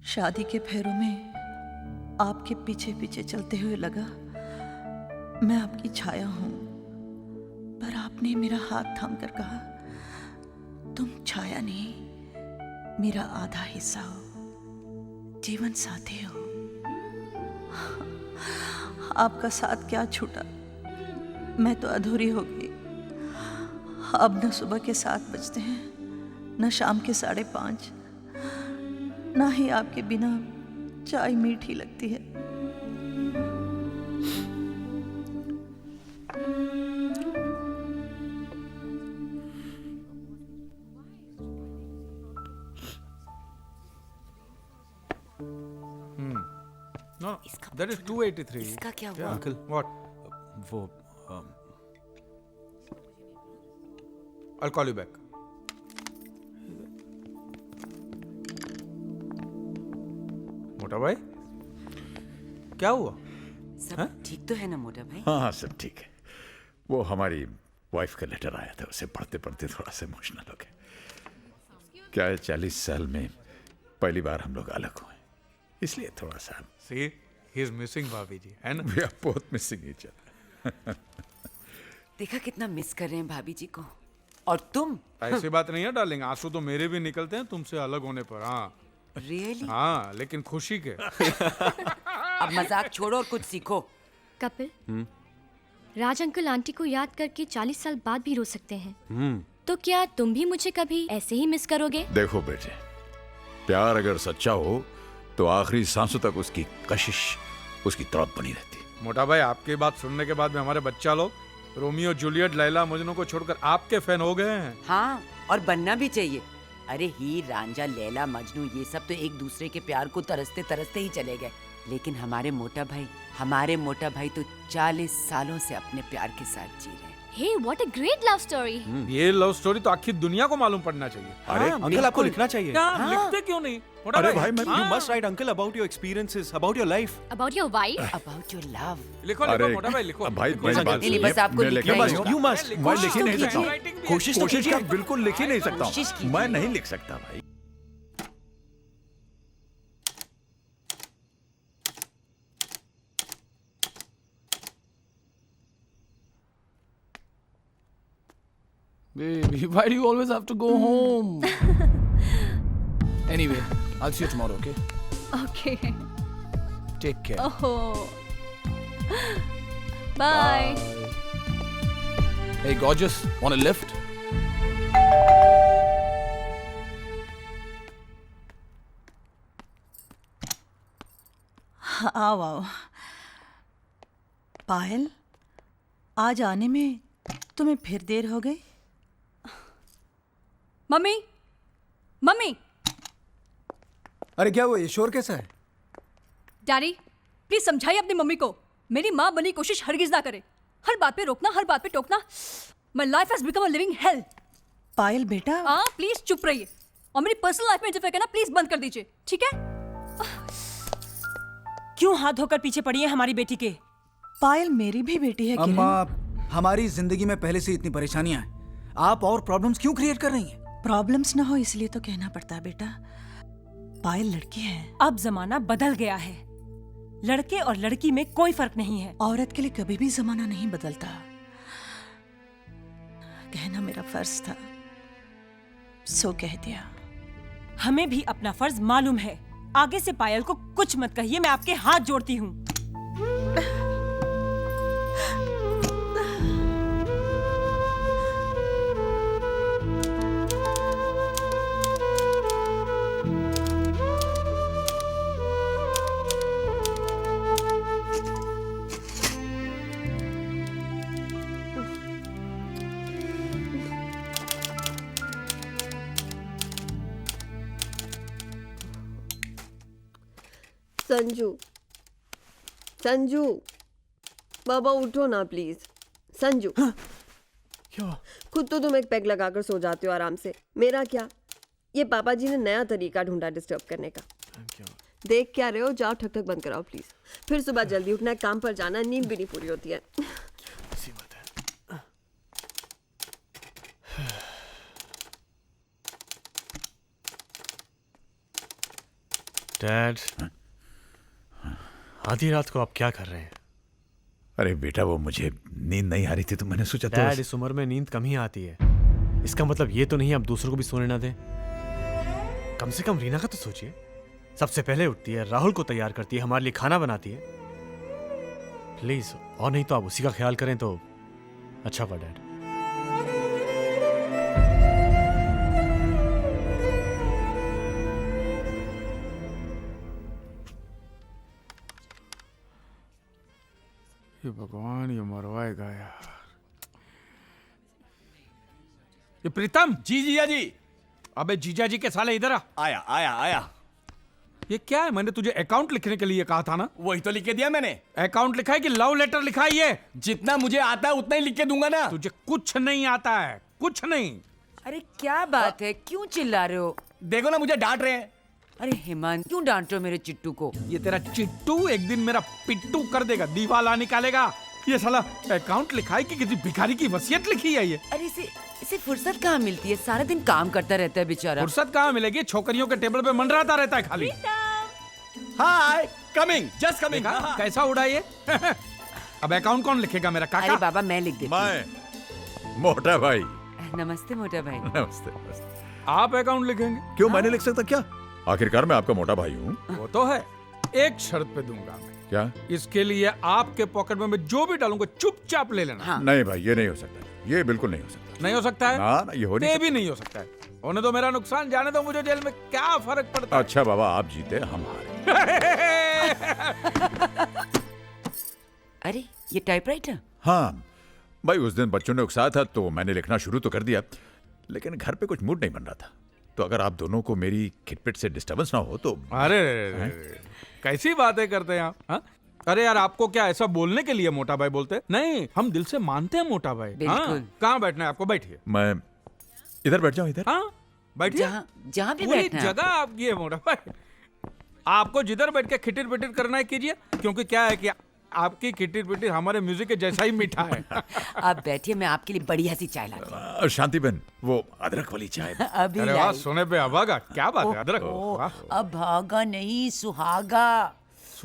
शादी के फेरों में आपके पीछे पीछे चलते हुए लगा मैं आपकी छाया हूं, पर आपने मेरा हाथ थाम कर कहा तुम छाया नहीं, मेरा आधा हिस्सा हो, जीवन साथी हो। आपका साथ क्या छूटा, मैं तो अधूरी हो गई। अब न सुबह के 7 बजते हैं, न शाम के 5:30, ना ही आपके बिना चाय मीठी लगती है। No, that is 283. इसका क्या हुआ? Yeah, uncle. What? वो I'll call you back. मोटा भाई, क्या हुआ? सब ठीक तो है ना मोटा भाई? हाँ हाँ सब ठीक है। वो हमारी वाइफ का लेटर आया था, उसे पढ़ते पढ़ते थोड़ा सा इमोशनल हो गया। क्या है 40 साल में पहली बार हम लोग अलग हुए, इसलिए थोड़ा सा See, he is missing भाभी जी, है ना? we are both missing each other. देखा कितना मिस कर रहे हैं भाभी जी को। और तुम? ऐसी बात नहीं है डार्लिंग, आंसू तो मेरे भी निकलते हैं तुमसे अलग होने पर। हाँ रियली? हाँ, लेकिन खुशी के। अब मजाक छोड़ो और कुछ सीखो। कपिल, राज अंकल आंटी को याद करके 40 साल बाद भी रो सकते हैं। तो क्या तुम भी मुझे कभी ऐसे ही मिस करोगे? देखो बेटे, प्यार अगर सच्चा हो तो आखिरी सांसों तक उसकी कशिश, उसकी तड़प बनी रहती। मोटा भाई, आपकी बात सुनने के बाद में हमारे बच्चा लोग रोमियो जूलियट लैला मजनू को छोड़कर आपके फैन हो गए हैं। हाँ, और बनना भी चाहिए। अरे हीर रांझा लैला मजनू ये सब तो एक दूसरे के प्यार को तरसते तरसते ही चले गए, लेकिन हमारे मोटा भाई तो 40 सालों से अपने प्यार के साथ जी रहे हैं। Hey, what a great love story. ये लव स्टोरी तो आखिर दुनिया को मालूम पड़ना चाहिए। अरे अंकल आपको लिखना चाहिए। हाँ, लिखते क्यों नहीं? मोटा अरे भाई, मैं You must write uncle about your experiences, about your life. About your wife? About your love. लिखो लिखो मोटा भाई, लिखो। भाई लिखो, मेरी लिखो। बात नहीं, बस आपको मैं लिखना लिख ही नहीं होगा। You must. मैं लिख ही नहीं तो सकता हूँ। कीजिए। कोशिश तो कोशिश कीजिए। का बिल्कुल लिख ही नहीं सकता कोशिश हूँ, कीजिए। मैं नहीं लिख सकता भाई। Baby, why do you always have to go home? Anyway, I'll see you tomorrow, okay? Okay. Take care. Oh, bye. Hey, gorgeous, want a lift? आओ आओ। पायल, आज आने में तुम्हें फिर देर हो गई। मम्मी, मम्मी, अरे क्या हुआ, ये शोर कैसा है? डैडी, प्लीज समझाइए अपनी मम्मी को मेरी माँ बनने की कोशिश हरगिज ना करे। हर बात पे रोकना, हर बात पे टोकना। My life has become a living hell. Payal बेटा, हाँ, प्लीज चुप रहिए और मेरी पर्सनल लाइफ में इंटरफेयर करना प्लीज बंद कर दीजिए, ठीक है? क्यों हाथ धोकर पीछे पड़ी है हमारी बेटी के? पायल मेरी भी बेटी है अम्मा, किरण। हमारी जिंदगी में पहले से इतनी परेशानियां हैं, आप और प्रॉब्लम्स क्यों क्रिएट कर रही हैं? प्रॉब्लम्स ना हो इसलिए तो कहना पड़ता है बेटा। पायल लड़की है, अब जमाना बदल गया है, लड़के और लड़की में कोई फर्क नहीं है। औरत के लिए कभी भी जमाना नहीं बदलता। कहना मेरा फर्ज था, सो कह दिया। हमें भी अपना फर्ज मालूम है। आगे से पायल को कुछ मत कहिए, मैं आपके हाथ जोड़ती हूँ। संजू, संजू, बाबा उठो ना प्लीज। संजू, क्या? खुद तो तुम एक पैग लगाकर सो जाते हो आराम से, मेरा क्या? ये पापा जी ने नया तरीका ढूंढा डिस्टर्ब करने का। देख क्या रहे हो, जाओ ठक ठक बंद कराओ प्लीज। फिर सुबह जल्दी उठना है, काम पर जाना, नींद भी नहीं पूरी होती है। ऐसी बात है। डैड, आधी रात को आप क्या कर रहे हैं? अरे बेटा, वो मुझे नींद नहीं आ रही थी तो मैंने सोचा डैड, इस उम्र में नींद कम ही आती है। इसका मतलब ये तो नहीं आप दूसरों को भी सोने ना दें। कम से कम रीना का तो सोचिए। सबसे पहले उठती है, राहुल को तैयार करती है, हमारे लिए खाना बनाती है। प्लीज, और नहीं तो आप उसी का ख्याल करें तो अच्छा होगा डैड। ये भगवान, ये मरवाएगा यार। ये प्रीतम। जी जीजा जी। अबे जीजा जी के साले इधर आ। आया आया आया। ये क्या है? मैंने तुझे अकाउंट लिखने के लिए कहा था ना। वही तो लिख के दिया मैंने। अकाउंट लिखा है कि लव लेटर लिखा है? ये जितना मुझे आता है उतना ही लिख के दूंगा ना। तुझे कुछ नहीं आता है, कुछ नहीं। अरे क्या बात है, क्यों चिल्ला रहे हो? देखो ना, मुझे डांट रहे हैं। अरे हेमंत, क्यों डांट रहे हो मेरे चिट्टू को? ये तेरा चिट्टू एक दिन मेरा पिट्टू कर देगा, दीवाला निकालेगा। ये साला अकाउंट लिखा है कि किसी भिखारी की वसीयत लिखी है ये। अरे इसे फुर्सत कहाँ मिलती है? सारा दिन काम करता रहता है बेचारा। फुर्सत कहाँ मिलेगी? छोकरियों के टेबल पे मंडराता रहता है खाली। हाय, कमिंग, जस्ट कमिंग। कैसा उड़ा ये? अब अकाउंट कौन लिखेगा? मेरा काका? अरे बाबा, मैं लिख देती हूँ। मैं, मोटा भाई। नमस्ते मोटा भाई। नमस्ते नमस्ते। आप अकाउंट लिखेंगे? क्यों, मैंने लिख सकता क्या? आखिरकार मैं आपका मोटा भाई हूँ। वो तो है, एक शर्त पे दूंगा मैं। क्या? इसके लिए आपके पॉकेट में मैं जो भी डालूंगा चुपचाप ले लेना। हाँ। नहीं भाई, ये नहीं हो सकता, ये बिल्कुल नहीं हो सकता। नहीं हो सकता है? ना, ये हो नहीं ये भी नहीं हो सकता है। होने दो मेरा नुकसान, जाने दो मुझे, जेल में क्या फर्क पड़ता है? अच्छा बाबा, आप जीते हम हारे। अरे ये टाइपराइटर? हाँ भाई, उस दिन बच्चों ने उकसाया था तो मैंने लिखना शुरू तो कर दिया, लेकिन घर पे कुछ मूड नहीं बन रहा था। तो अगर आप दोनों को मेरी खिटपिट से डिस्टर्बेंस ना हो तो। अरे कैसी बातें करते हैं आप? हाँ? अरे यार, आपको क्या ऐसा बोलने के लिए मोटा भाई बोलते? नहीं, हम दिल से मानते हैं मोटा भाई। बिल्कुल। कहाँ बैठना है आपको? बैठिए। मैं इधर बैठ जाऊं? इधर? हाँ बैठिए। जहाँ भी पूरी बैठना है जगह आपकी है मोटा भाई। आपको जिधर बैठ के खिटिर पिटिर करना है कीजिए, क्योंकि क्या है कि आपकी खिटिर पिटिर हमारे म्यूजिक के जैसा ही मीठा है। आप बैठिए, मैं आपके लिए बढ़िया सी चाय लाती हूँ। शांति बहन, वो अदरक वाली चाय। अभी अरे वाह, सोने पे अभागा, क्या बात है? अदरक। अब भागा नहीं, सुहागा।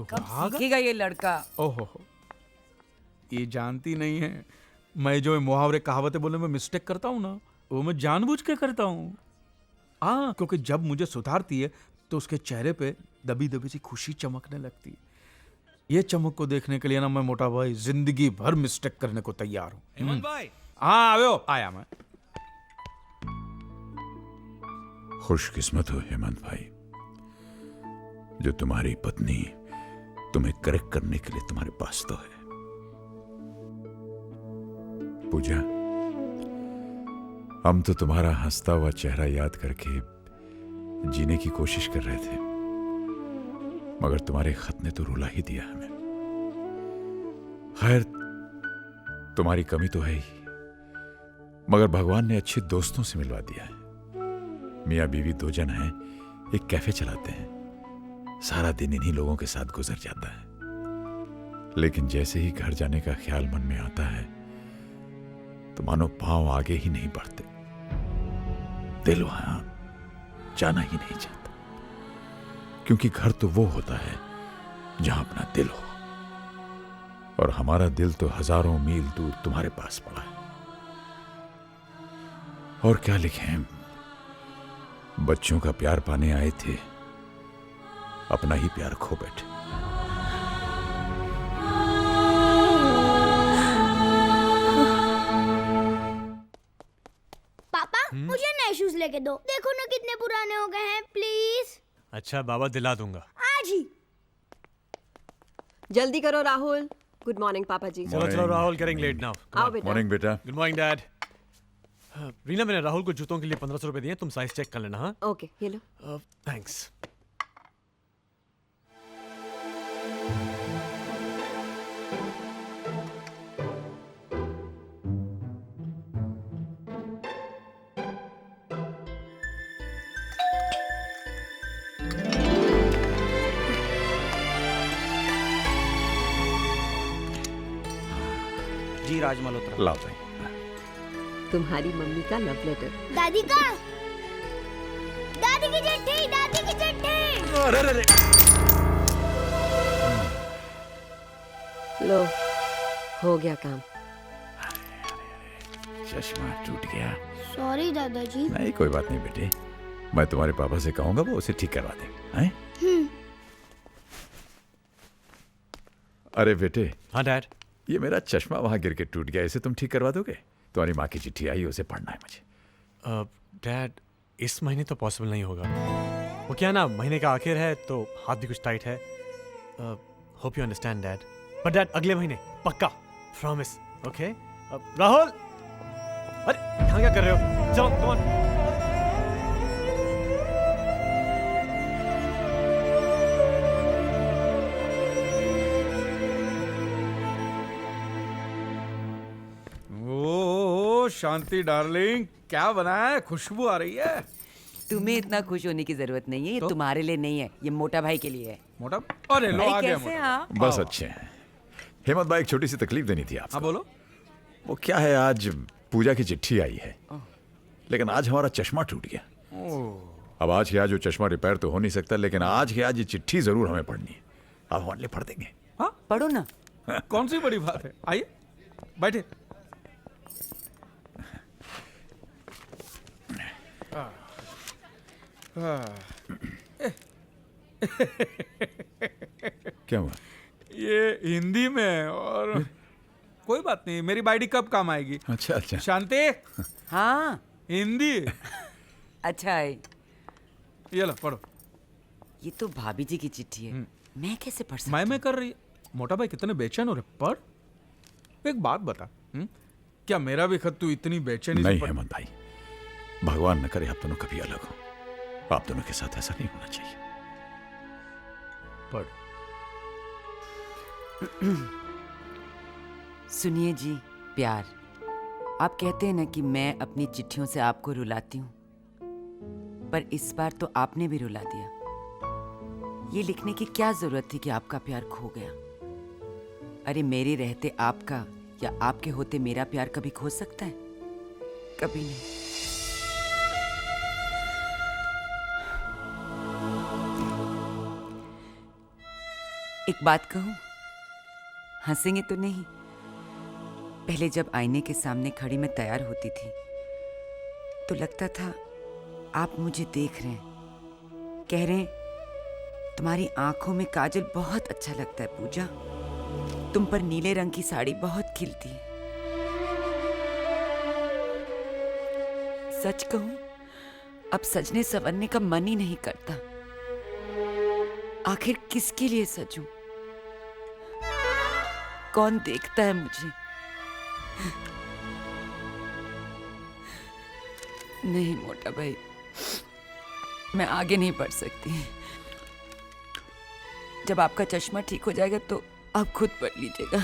कब सीखेगा ये लड़का? ओहो, ये जानती नहीं है मैं जो मुहावरे कहावतें बोलने में मिस्टेक करता हूँ ना, वो मैं जानबूझ के करता हूँ। हाँ, क्योंकि जब मुझे सुधारती है तो उसके चेहरे पे दबी दबी सी खुशी चमकने लगती है। ये चमक को देखने के लिए ना मैं मोटा भाई जिंदगी भर मिस्टेक करने को तैयार हूँ। हेमंत भाई। हाँ आओ, आया मैं। खुशकिस्मत हो हेमंत भाई, जो तुम्हारी पत्नी तुम्हें करेक्ट करने के लिए तुम्हारे पास तो है। पूजा, हम तो तुम्हारा हंसता हुआ चेहरा याद करके जीने की कोशिश कर रहे थे, मगर तुम्हारे खत ने तो रुला ही दिया हमें। खैर, तुम्हारी कमी तो है ही, मगर भगवान ने अच्छे दोस्तों से मिलवा दिया है। मियाँ बीवी दो जन हैं, एक कैफे चलाते हैं, सारा दिन इन्हीं लोगों के साथ गुजर जाता है। लेकिन जैसे ही घर जाने का ख्याल मन में आता है तो मानो पांव आगे ही नहीं बढ़ते, दिल वहां जाना ही नहीं चाहता, क्योंकि घर तो वो होता है जहां अपना दिल हो, और हमारा दिल तो हजारों मील दूर तुम्हारे पास पड़ा है। और क्या लिखें, बच्चों का प्यार पाने आए थे, अपना ही प्यार खो बैठे। पापा मुझे नए शूज लेके दो, देखो ना कितने पुराने हो गए हैं, प्लीज। अच्छा बाबा, दिला दूंगा आज ही। जल्दी करो राहुल। गुड मॉर्निंग पापा जी। चलो चलो राहुल, गेटिंग लेट नाउ। आओ बेटा। मॉर्निंग बेटा। Good morning dad. रीना, मैंने राहुल को जूतों के लिए 1500 रुपए दिए, तुम साइज चेक कर लेना। हाँ ओके, ये लो। थैंक्स। जी राज मल्होत्रा। लाओ भाई। तुम्हारी मम्मी का लव लेटर। दादी का, दादी की चिट्ठी, दादी की चिट्ठी। अरे अरे अरे। लो, हो गया काम। चश्मा टूट गया। सॉरी दादाजी। नहीं कोई बात नहीं बेटे, मैं तुम्हारे पापा से कहूंगा वो उसे ठीक करवा दें। हैं? अरे बेटे। हाँ डैड। ये मेरा चश्मा वहां गिर के टूट गया, इसे तुम ठीक करवा दोगे? तुम्हारी माँ की चिट्ठी आई, उसे पढ़ना है मुझे। डैड इस महीने तो पॉसिबल नहीं होगा। वो क्या ना, महीने का आखिर है तो हाथ भी कुछ टाइट है। Hope you understand dad. But dad अगले महीने पक्का, प्रॉमिस। ओके राहुल, अरे यहाँ क्या कर रहे हो? चलो come on. O Shanti darling, क्या बनाया है? खुशबू आ रही है। तुम्हें इतना खुश होने की जरूरत नहीं है, ये तुम्हारे लिए नहीं है, ये मोटा भाई के लिए है। मोटा? अरे लो आ गया कैसे मोटा। आप? बस अच्छे हैं। हेमंत भाई, एक छोटी सी तकलीफ देनी थी आपको। हाँ बोलो। वो क्या है, आज पूजा की चिट्ठी आई है, लेकिन आज हमारा चश्मा टूट गया। अब आज के आज जो चश्मा रिपेयर तो हो नहीं सकता, लेकिन आज के आज ये चिट्ठी जरूर हमें पढ़नी है। आप हमारे लिए पढ़ देंगे? हाँ पढ़ो ना। कौन सी बड़ी बात है, आइए बैठे। क्या हुआ? ये हिंदी में है और कोई बात नहीं, मेरी बाइडी कब काम आएगी। अच्छा अच्छा। शांति। हाँ हिंदी। अच्छा है। ये लो पढ़ो। ये तो भाभी जी की चिट्ठी है, मैं कैसे पढ़ सकता? मैं कर रही है। मोटा भाई कितने बेचैन हो रहे, पढ़। एक बात बता, क्या मेरा भी खत तू इतनी बेचैनी से नहीं हेमंत भाई, भगवान न करे आप दोनों कभी अलग हो। आप दोनों के साथ ऐसा नहीं होना चाहिए। पढ़। सुनिए जी, प्यार, आप कहते हैं ना कि मैं अपनी चिट्ठियों से आपको रुलाती हूँ, पर इस बार तो आपने भी रुला दिया। ये लिखने की क्या जरूरत थी कि आपका प्यार खो गया? अरे मेरे रहते आपका या आपके होते मेरा प्यार कभी खो सकता है? कभी नहीं। एक बात कहूं, हंसेंगे तो नहीं? पहले जब आईने के सामने खड़ी मैं तैयार होती थी तो लगता था आप मुझे देख रहे हैं, कह रहे हैं तुम्हारी आंखों में काजल बहुत अच्छा लगता है पूजा, तुम पर नीले रंग की साड़ी बहुत खिलती है। सच कहूं, अब सजने संवरने का मन ही नहीं करता। आखिर किसके लिए सजूं? कौन देखता है मुझे? नहीं मोटा भाई, मैं आगे नहीं बढ़ सकती। जब आपका चश्मा ठीक हो जाएगा तो आप खुद पढ़ लीजिएगा।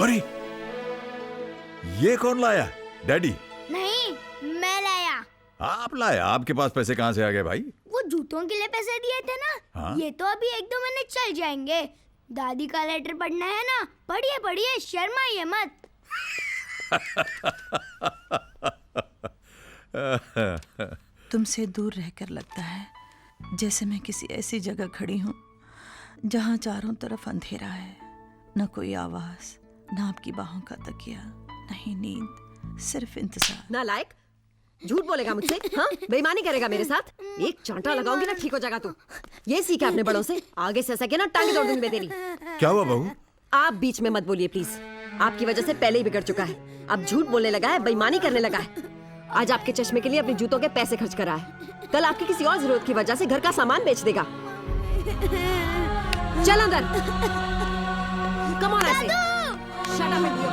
अरे ये कौन लाया? डैडी? नहीं, मैं लाया। आप लाया? आपके पास पैसे कहाँ से आ गए भाई? वो जूतों के लिए पैसे दिए थे ना। हाँ? ये तो अभी 1-2 महीने चल जाएंगे। दादी का लेटर पढ़ना है ना, पढ़िए पढ़िए, शर्माइए मत। तुमसे दूर रहकर लगता है जैसे मैं किसी ऐसी जगह खड़ी हूँ जहाँ चारों तरफ अंधेरा है, न कोई आवाज, न आपकी बाहों का तकिया, नहीं नींद, सिर्फ इंतजार। नालायक, झूठ बोलेगा मुझसे? हाँ, बेईमानी करेगा मेरे साथ? एक चांटा लगाऊंगी ना, ठीक हो जाएगा तू। ये सीखा अपने बड़ों से, आगे से ऐसा क्या ना टांगे तोड़ दूंगी मैं तेरी। क्या हुआ बहू? आप बीच में मत बोलिए प्लीज। आपकी वजह से पहले ही बिगड़ चुका है, अब झूठ बोलने लगा है, बेईमानी करने लगा है। आज आपके चश्मे के लिए अपने जूतों के पैसे खर्च करा है, कल आपकी किसी और जरूरत की वजह से घर का सामान बेच देगा। चल अंदर। कम ऑन ऐसे। शट अप एंड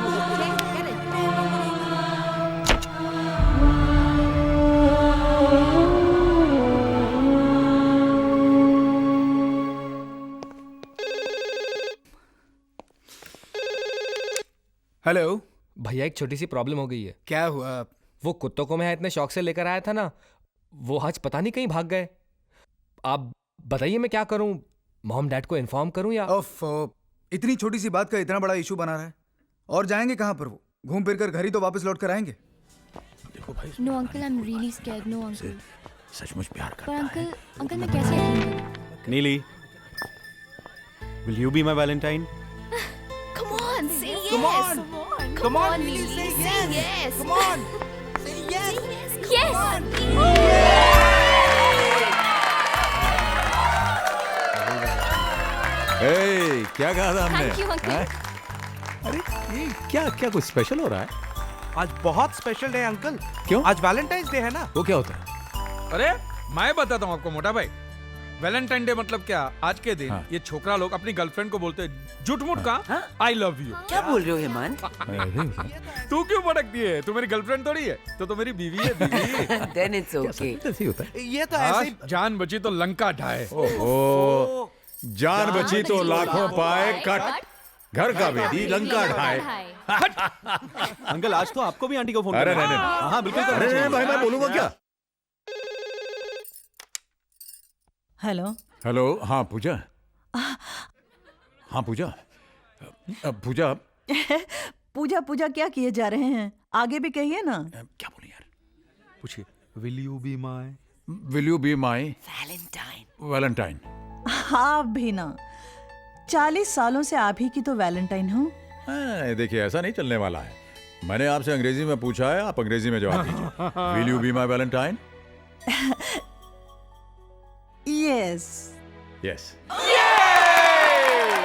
हेलो भैया एक छोटी सी प्रॉब्लम हो गई है। क्या हुआ? वो कुत्तों को मैं इतने शौक से लेकर आया था ना, वो आज पता नहीं कहीं भाग गए। आप बताइए मैं क्या करूं? मॉम डैड को इन्फॉर्म करूं या? ओफ, इतनी छोटी सी बात का इतना बड़ा इशू बना रहा है। और जाएंगे कहाँ पर वो? घूम फिर कर घर ही तो वापस लौट कर आएंगे। देखो भाई, no uncle, I am really scared. No uncle. सचमुच प्यार पर करता है। अंकल मैं कैसे यकीन करूं? नीली, will you be my Valentine? Come on, say yes. Come on. Come on, Neely, Neely, say say yes. yes. Come on. Say yes. Yes. Hey, क्या कहा था हमने? Thank you, uncle. हैं? अरे ये क्या क्या कुछ स्पेशल हो रहा है? आज बहुत स्पेशल डे है अंकल। क्यों? आज वैलेंटाइंस डे है ना। वो क्या होता है? अरे मैं बताता हूँ आपको मोटा भाई, वैलेंटाइन डे मतलब क्या? आज के दिन ये छोकरा लोग अपनी गर्लफ्रेंड को बोलते हैं झूठ मूठ का आई लव यू। क्या बोल रहे हो हेमंत? तू क्यों भड़कती है? तू मेरी गर्लफ्रेंड थोड़ी है, तो मेरी बीवी है, बीवी। Then it's okay. ऐसे ही होता है। ये तो ऐसे ही। जान बची तो लंका ढाए। ओहो, जान बची तो लाखों पाए कट, घर का बेदी लंका ढाए। अंकल आज तो आपको भी आंटी को फोन अरे करना है। नहीं, हाँ बिल्कुल अरे करना नहीं चाहिए। भाई, मैं बोलूंगा क्या? हेलो। हेलो, हाँ पूजा। हाँ पूजा, पूजा पूजा पूजा क्या किए जा रहे हैं? आगे भी कहिए ना। क्या बोले यार? पूछिए, will you be my? Will you be my Valentine. Valentine? आप भी ना, 40 सालों से आप ही की तो वैलेंटाइन हूँ। देखिए ऐसा नहीं चलने वाला है। मैंने आपसे अंग्रेजी में पूछा है, आप अंग्रेजी में जवाब दीजिए। Will you be my Valentine? Yes. Yes.